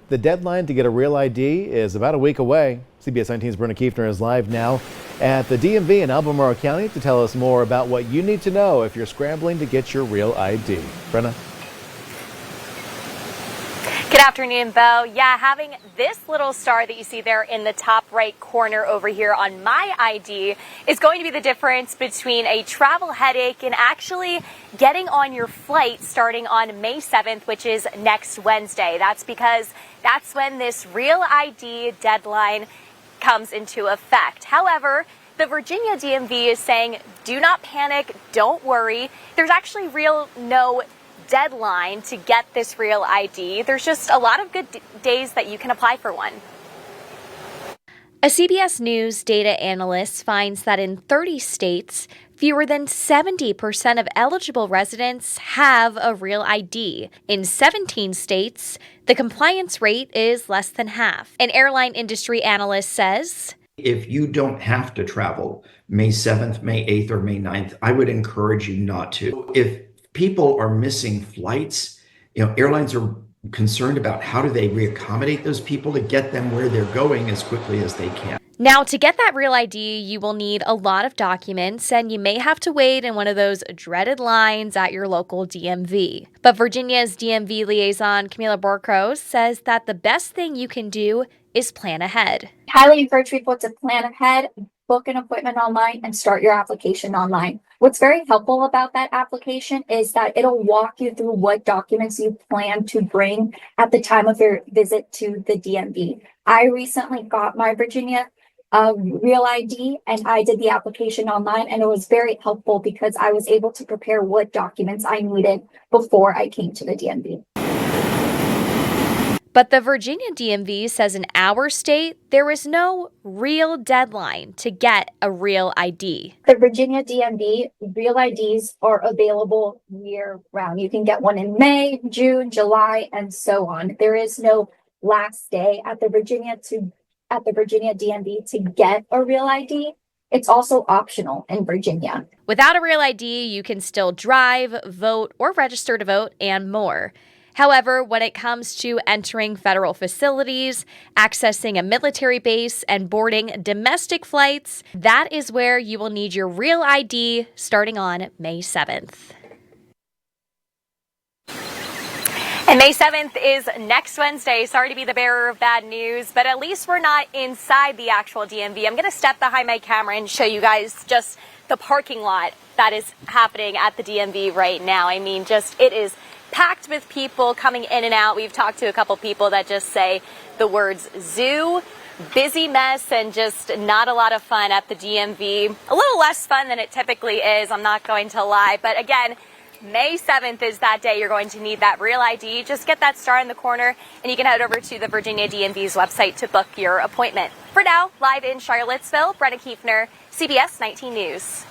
The deadline to get a real ID is about a week away. CBS 19's Brenna Kiefner is live now at the DMV in Albemarle County to tell us more about what you need to know if you're scrambling to get your real ID. Brenna? Good afternoon, Bo. Yeah, having this little star that you see there in the top right corner over here on my ID is going to be the difference between a travel headache and actually getting on your flight starting on May 7th, which is next Wednesday. That's because that's when this real ID deadline comes into effect. However, the Virginia DMV is saying, do not panic, don't worry. There's actually no deadline to get this real ID. There's just a lot of good days that you can apply for one. A CBS News data analyst finds that in 30 states, fewer than 70% of eligible residents have a real ID. In 17 states, the compliance rate is less than half. An airline industry analyst says, if you don't have to travel May 7th, May 8th, or May 9th, I would encourage you not to. If people are missing flights, airlines are concerned about how do they reaccommodate those people to get them where they're going as quickly as they can. Now, to get that real ID, you will need a lot of documents, and you may have to wait in one of those dreaded lines at your local DMV. But Virginia's DMV liaison, Camila Borcros, says that the best thing you can do is plan ahead. Highly encourage people to plan ahead, book an appointment online, and start your application online. What's very helpful about that application is that it'll walk you through what documents you plan to bring at the time of your visit to the DMV. I recently got my Virginia real ID, and I did the application online, and it was very helpful because I was able to prepare what documents I needed before I came to the DMV. But the Virginia DMV says in our state, there is no real deadline to get a real ID. The Virginia DMV real IDs are available year round. You can get one in May, June, July, and so on. There is no last day at the Virginia DMV to get a real ID. It's also optional in Virginia. Without a real ID, you can still drive, vote, or register to vote, and more. However, when it comes to entering federal facilities, accessing a military base, and boarding domestic flights, that is where you will need your real ID starting on May 7th. And May 7th is next Wednesday. Sorry to be the bearer of bad news, but at least we're not inside the actual DMV. I'm going to step behind my camera and show you guys just the parking lot that is happening at the DMV right now. I mean, it is packed with people coming in and out. We've talked to a couple people that just say the words zoo, busy mess, and just not a lot of fun at the DMV. A little less fun than it typically is, I'm not going to lie. But again, May 7th is that day you're going to need that real ID. Just get that star in the corner, and you can head over to the Virginia DMV's website to book your appointment. For now, live in Charlottesville, Brenna Kiefner, CBS 19 News.